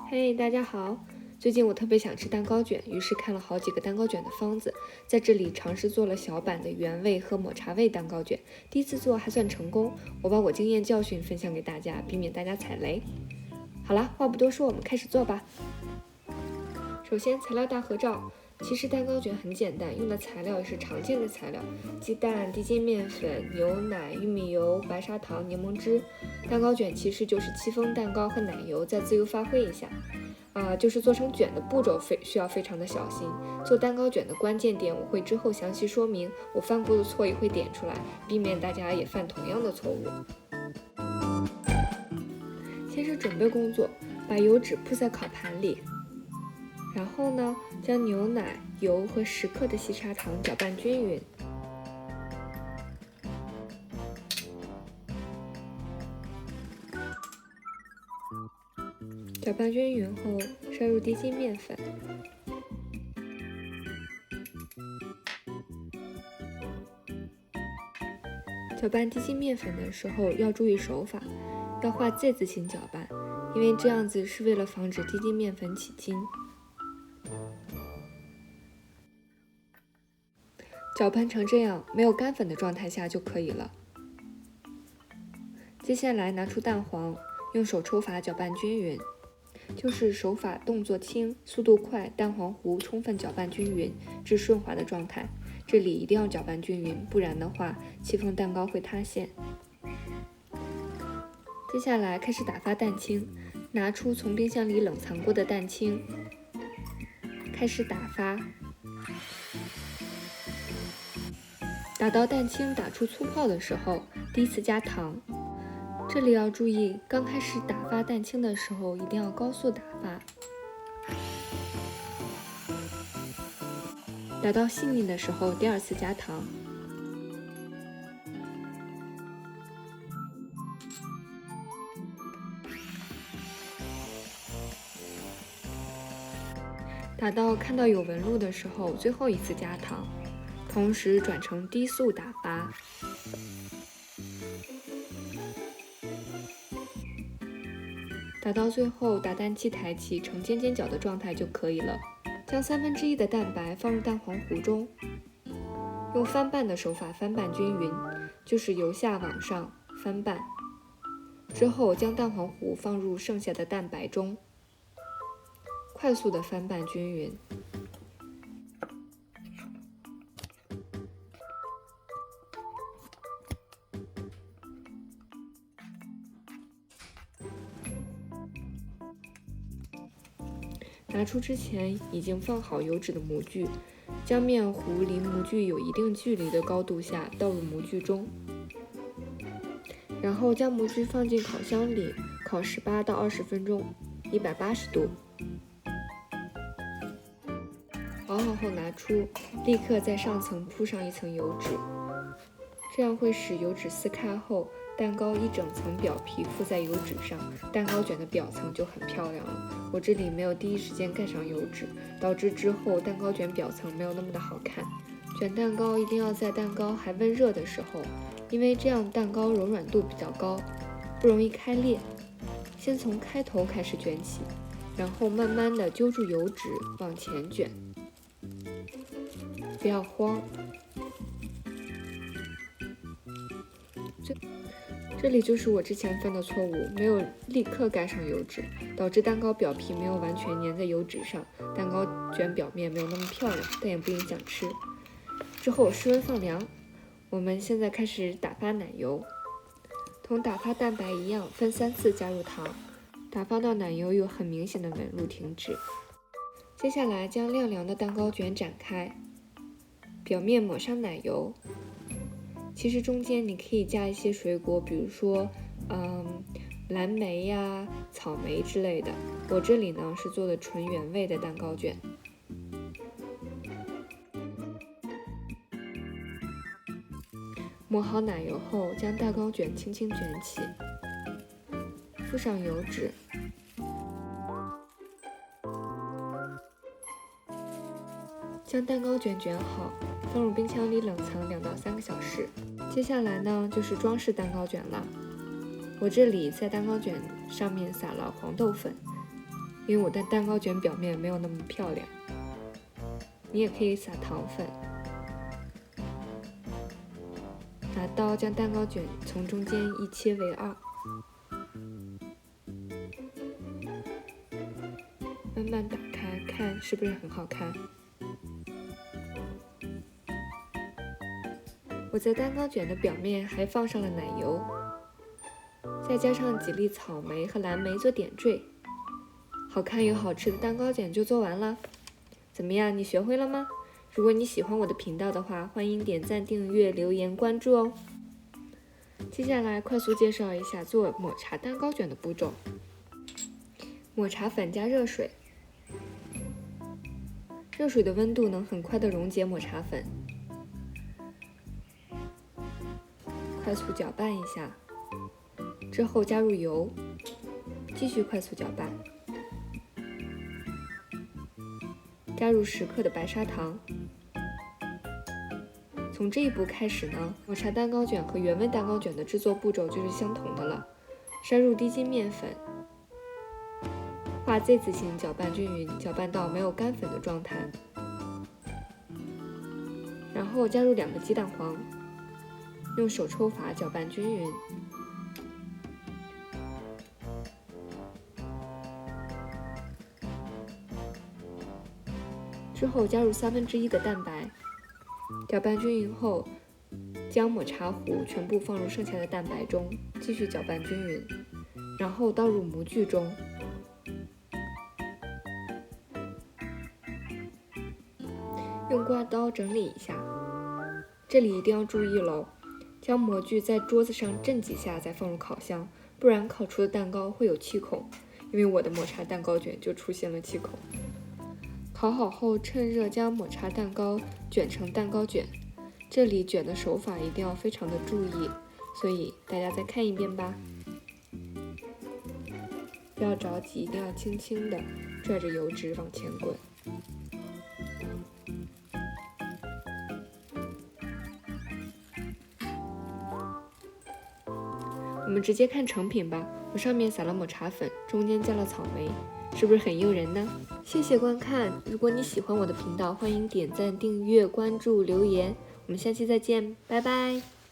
嘿，大家好！最近我特别想吃蛋糕卷，于是看了好几个蛋糕卷的方子，在这里尝试做了小版的原味和抹茶味蛋糕卷。第一次做还算成功，我把我经验教训分享给大家，避免大家踩雷。好了，话不多说，我们开始做吧。首先，材料大合照。其实蛋糕卷很简单，用的材料也是常见的材料：鸡蛋、低筋面粉、牛奶、玉米油、白砂糖、柠檬汁。蛋糕卷其实就是戚风蛋糕和奶油，再自由发挥一下。就是做成卷的步骤需要非常的小心。做蛋糕卷的关键点我会之后详细说明，我犯过的错也会点出来，避免大家也犯同样的错误。先是准备工作，把油纸铺在烤盘里。然后呢，将牛奶、油和10克的细砂糖搅拌均匀。搅拌均匀后，摄入低筋面粉。搅拌低筋面粉的时候要注意手法，要画 Z 字形搅拌，因为这样子是为了防止低筋面粉起筋。搅拌成这样，没有干粉的状态下就可以了。接下来拿出蛋黄，用手抽法搅拌均匀，就是手法动作轻、速度快，蛋黄糊充分搅拌均匀至顺滑的状态。这里一定要搅拌均匀，不然的话，戚风蛋糕会塌陷。接下来开始打发蛋清，拿出从冰箱里冷藏过的蛋清，开始打发。打到蛋清打出粗泡的时候，第一次加糖。这里要注意，刚开始打发蛋清的时候一定要高速打发。打到细腻的时候，第二次加糖。打到看到有纹路的时候，最后一次加糖。同时转成低速打发。打到最后，打蛋器抬起成尖尖角的状态就可以了。将1/3的蛋白放入蛋黄糊中，用翻拌的手法翻拌均匀，就是由下往上翻拌。之后将蛋黄糊放入剩下的蛋白中，快速的翻拌均匀。拿出之前已经放好油脂的模具，将面糊离模具有一定距离的高度下倒入模具中，然后将模具放进烤箱里烤18到20分钟，180度。烤好后拿出，立刻在上层铺上一层油纸，这样会使油脂撕开后，蛋糕一整层表皮附在油纸上，蛋糕卷的表层就很漂亮了。我这里没有第一时间盖上油纸，导致之后蛋糕卷表层没有那么的好看。卷蛋糕一定要在蛋糕还温热的时候，因为这样蛋糕柔软度比较高，不容易开裂。先从开头开始卷起，然后慢慢的揪住油纸往前卷，不要慌。这里就是我之前犯的错误，没有立刻盖上油纸，导致蛋糕表皮没有完全粘在油纸上，蛋糕卷表面没有那么漂亮，但也不影响吃。之后室温放凉，我们现在开始打发奶油，同打发蛋白一样，分3次加入糖，打发到奶油有很明显的纹路停止。接下来将晾凉的蛋糕卷展开，表面抹上奶油。其实中间你可以加一些水果，比如说蓝莓呀、草莓之类的。我这里呢是做的纯原味的蛋糕卷。抹好奶油后，将蛋糕卷轻轻卷起，敷上油纸，将蛋糕卷卷好，放入冰箱里冷藏2到3个小时。接下来呢，就是装饰蛋糕卷了。我这里在蛋糕卷上面撒了黄豆粉，因为我的蛋糕卷表面没有那么漂亮。你也可以撒糖粉。拿刀将蛋糕卷从中间一切为二，慢慢打开，看是不是很好看？我在蛋糕卷的表面还放上了奶油，再加上几粒草莓和蓝莓做点缀，好看又好吃的蛋糕卷就做完了。怎么样，你学会了吗？如果你喜欢我的频道的话，欢迎点赞、订阅、留言、关注哦。接下来快速介绍一下做抹茶蛋糕卷的步骤。抹茶粉加热水，热水的温度能很快的溶解抹茶粉。快速搅拌一下，之后加入油，继续快速搅拌。加入10克的白砂糖。从这一步开始呢，抹茶蛋糕卷和原味蛋糕卷的制作步骤就是相同的了。筛入低筋面粉，画 Z 字形搅拌均匀，搅拌到没有干粉的状态。然后加入2个鸡蛋黄，用手抽法搅拌均匀。之后加入1/3的蛋白，搅拌均匀后，将抹茶糊全部放入剩下的蛋白中，继续搅拌均匀，然后倒入模具中。用刮刀整理一下，这里一定要注意喽，将模具在桌子上震几下再放入烤箱，不然烤出的蛋糕会有气孔，因为我的抹茶蛋糕卷就出现了气孔。烤好后，趁热将抹茶蛋糕卷成蛋糕卷，这里卷的手法一定要非常的注意，所以大家再看一遍吧。不要着急，一定要轻轻的拽着油脂往前滚。我们直接看成品吧，我上面撒了抹茶粉，中间加了草莓，是不是很诱人呢？谢谢观看，如果你喜欢我的频道，欢迎点赞、订阅、关注、留言，我们下期再见，拜拜。